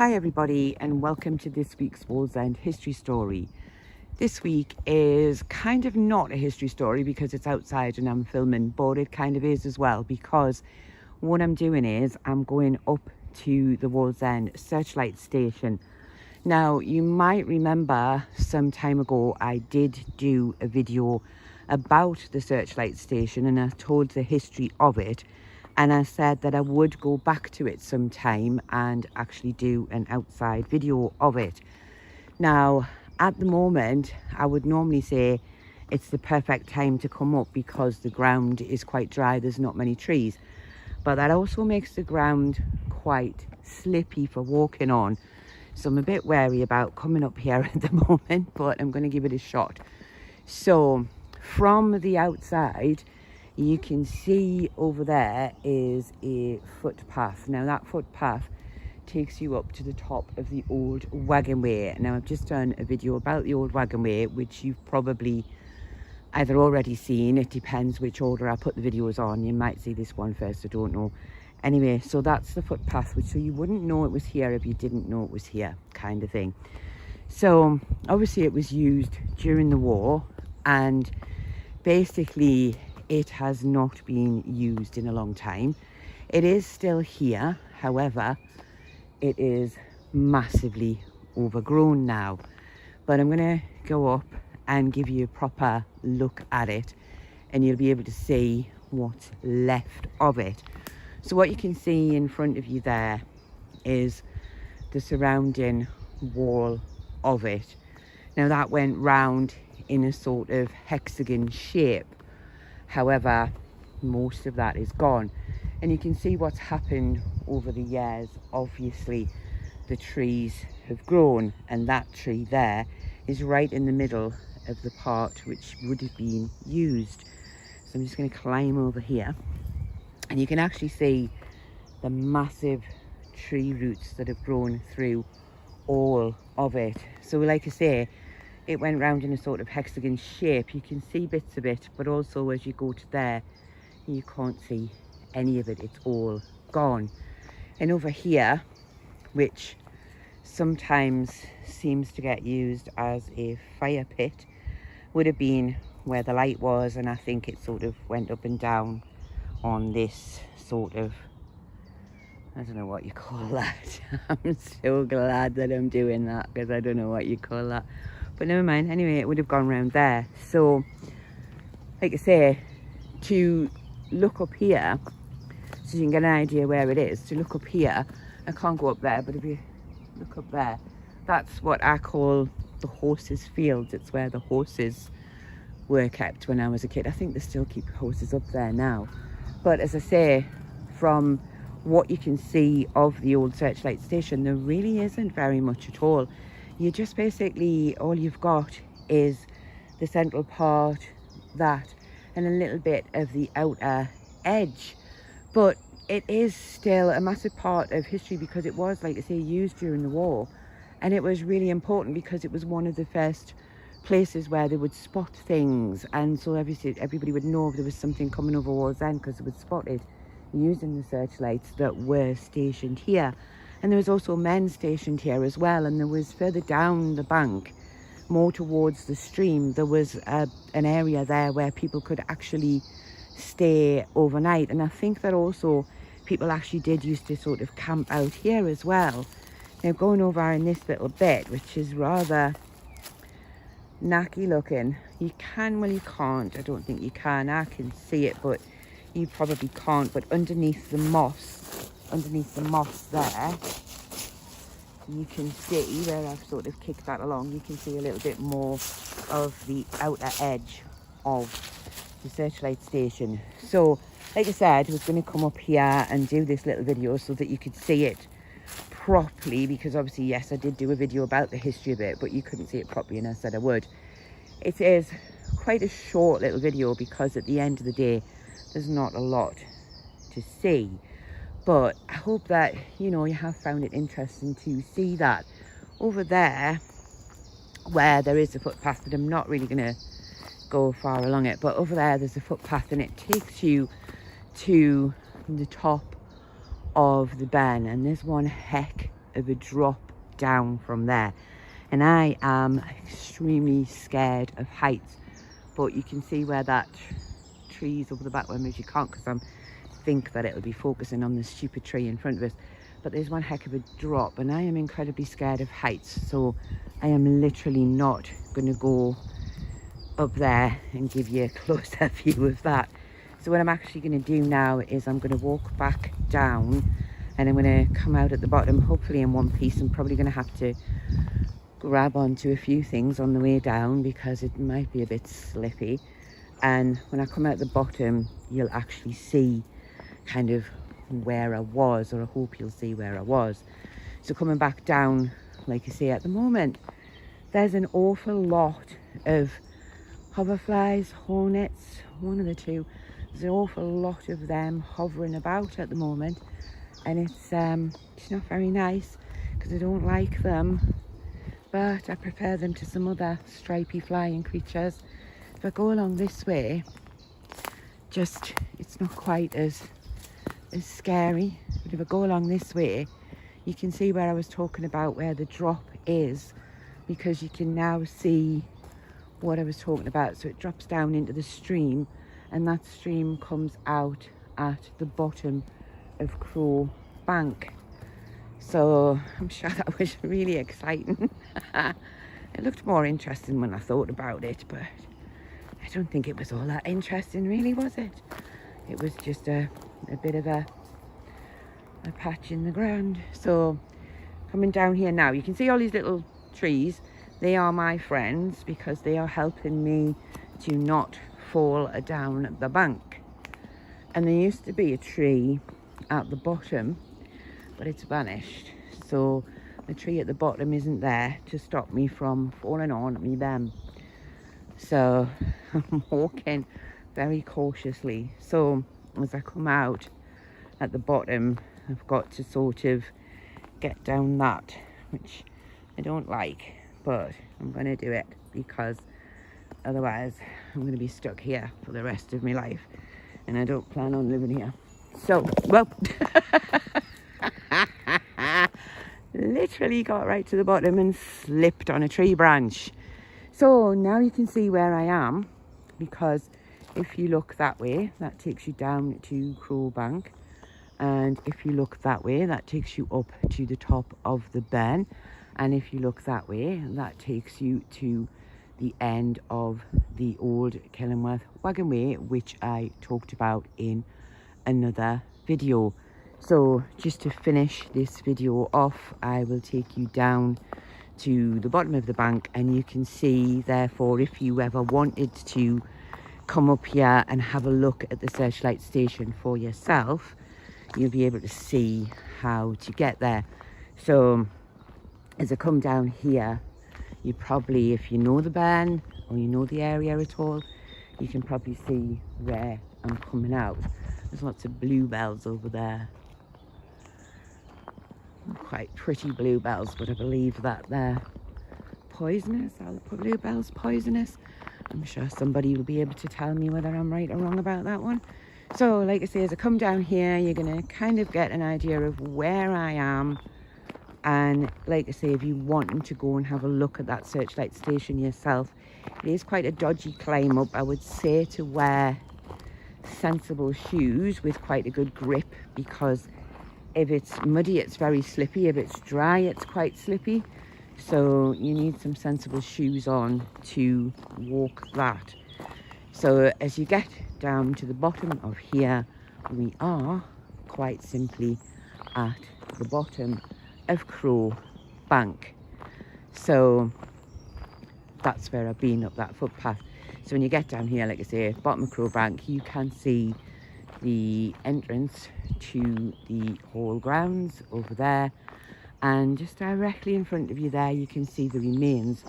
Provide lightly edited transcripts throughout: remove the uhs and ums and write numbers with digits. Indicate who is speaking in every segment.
Speaker 1: Hi everybody and welcome to this week's Wallsend history story. This week is kind of not a history story because it's outside and I'm filming, but it kind of is as well because what I'm doing is I'm going up to the Wallsend Searchlight station. Now you might remember some time ago I did do a video about the Searchlight station and I told the history of it. And I said that I would go back to it sometime and actually do an outside video of it. Now, at the moment, I would normally say it's the perfect time to come up because the ground is quite dry. There's not many trees. But that also makes the ground quite slippy for walking on. So I'm a bit wary about coming up here at the moment, but I'm going to give it a shot. So from the outside, you can see over there is a footpath. Now that footpath takes you up to the top of the old wagon way. Now I've just done a video about the old wagon way, which you've probably either already seen. It depends which order I put the videos on. You might see this one first, I don't know. Anyway, so that's the footpath, which so you wouldn't know it was here if you didn't know it was here, kind of thing. So obviously it was used during the war, and basically it has not been used in a long time. It is still here, however, it is massively overgrown now. But I'm going to go up and give you a proper look at it and you'll be able to see what's left of it. So what you can see in front of you there is the surrounding wall of it. Now that went round in a sort of hexagon shape. However, most of that is gone. And you can see what's happened over the years. Obviously, the trees have grown, and that tree there is right in the middle of the part which would have been used. So I'm just going to climb over here. And you can actually see the massive tree roots that have grown through all of it. So like I say, it went round in a sort of hexagon shape. You can see bits of it, but also as you go to there, you can't see any of it. It's all gone. And over here, which sometimes seems to get used as a fire pit, would have been where the light was, and I think it sort of went up and down on this sort of, I don't know what you call that. I'm so glad that I'm doing that because I don't know what you call that. But never mind, anyway, it would have gone round there. So, like I say, to look up here, so you can get an idea where it is, to look up here, I can't go up there, but if you look up there, that's what I call the horses' fields. It's where the horses were kept when I was a kid. I think they still keep horses up there now. But as I say, from what you can see of the old Searchlight station, there really isn't very much at all. You just basically, all you've got is the central part, that, and a little bit of the outer edge. But it is still a massive part of history because it was, like I say, used during the war. And it was really important because it was one of the first places where they would spot things. And so obviously everybody would know if there was something coming over Wallsend because it was spotted using the searchlights that were stationed here. And there was also men stationed here as well. And there was further down the bank, more towards the stream, there was an area there where people could actually stay overnight. And I think that also people actually did used to sort of camp out here as well. Now going over in this little bit, which is rather knacky looking, you can, well you can't, I don't think you can, I can see it, but you probably can't. But underneath the moss there, you can see where I've sort of kicked that along, you can see a little bit more of the outer edge of the Searchlight station. So like I said, I was going to come up here and do this little video so that you could see it properly, because obviously, yes, I did do a video about the history of it, but you couldn't see it properly and I said I would. It is quite a short little video because at the end of the day there's not a lot to see. But I hope that, you know, you have found it interesting to see that. Over there, where there is a footpath, but I'm not really going to go far along it, but over there there's a footpath and it takes you to the top of the Ben, and there's one heck of a drop down from there, and I am extremely scared of heights. But you can see where that tree's over the back windows. You can't, because I think that it'll be focusing on the stupid tree in front of us. But there's one heck of a drop, and I am incredibly scared of heights, so I am literally not going to go up there and give you a closer view of that. So what I'm actually going to do now is I'm going to walk back down, and I'm going to come out at the bottom, hopefully in one piece. I'm probably going to have to grab onto a few things on the way down because it might be a bit slippy. And when I come out the bottom, you'll actually see kind of where I was, or I hope you'll see where I was. So coming back down, like I say, at the moment there's an awful lot of hoverflies, hornets, one of the two. There's an awful lot of them hovering about at the moment, and it's not very nice because I don't like them, but I prefer them to some other stripy flying creatures. If I go along this way, it's not quite as scary. But if I go along this way, you can see where I was talking about where the drop is, because you can now see what I was talking about. So it drops down into the stream, and that stream comes out at the bottom of Crow Bank. So I'm sure that was really exciting. It looked more interesting when I thought about it, but I don't think it was all that interesting, really, was it? It was just a bit of a patch in the ground. So coming down here now, you can see all these little trees. They are my friends because they are helping me to not fall down the bank. And there used to be a tree at the bottom, but it's vanished. So the tree at the bottom isn't there to stop me from falling on me then. So I'm walking very cautiously. So as I come out at the bottom, I've got to sort of get down that, which I don't like, but I'm going to do it because otherwise I'm going to be stuck here for the rest of my life, and I don't plan on living here. So, well, literally got right to the bottom and slipped on a tree branch. So now you can see where I am, because if you look that way, that takes you down to Crow Bank, and if you look that way, that takes you up to the top of the Ben, and if you look that way, that takes you to the end of the old Killingworth Wagonway, which I talked about in another video. So just to finish this video off, I will take you down to the bottom of the bank, and you can see, therefore, if you ever wanted to come up here and have a look at the Searchlight station for yourself, you'll be able to see how to get there. So as I come down here, you probably, if you know the Ben or you know the area at all, you can probably see where I'm coming out. There's lots of bluebells over there, quite pretty bluebells, but I believe that they're poisonous. Are the bluebells poisonous? I'm sure somebody will be able to tell me whether I'm right or wrong about that one. So like I say, as I come down here, you're going to kind of get an idea of where I am. And like I say, if you want to go and have a look at that Searchlight station yourself, it is quite a dodgy climb up. I would say to wear sensible shoes with quite a good grip, because if it's muddy, it's very slippy. If it's dry, it's quite slippy. So you need some sensible shoes on to walk that. So as you get down to the bottom of here, we are quite simply at the bottom of Crow Bank. So that's where I've been, up that footpath. So when you get down here, like I say, bottom of Crow Bank, you can see the entrance to the hall grounds over there, and just directly in front of you there, you can see the remains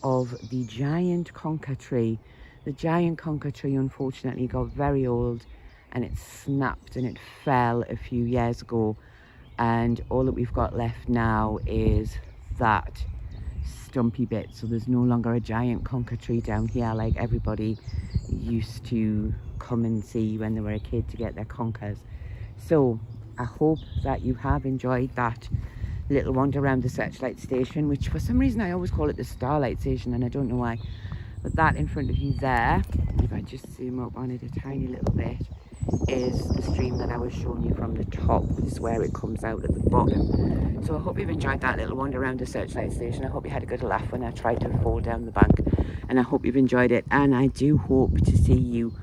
Speaker 1: of the giant conker tree. The giant conker tree unfortunately got very old, and it snapped and it fell a few years ago, and all that we've got left now is that stumpy bit. So there's no longer a giant conker tree down here like everybody used to come and see when they were a kid to get their conkers. So I hope that you have enjoyed that little wander around the Searchlight station, which for some reason I always call it the Starlight station, and I don't know why. But that in front of you there, if I just zoom up on it a tiny little bit, is the stream that I was showing you from the top. This is where it comes out at the bottom. So I hope you've enjoyed that little wander around the Searchlight station. I hope you had a good laugh when I tried to fall down the bank, and I hope you've enjoyed it, and I do hope to see you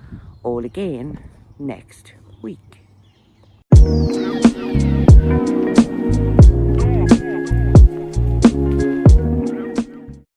Speaker 1: all again next week.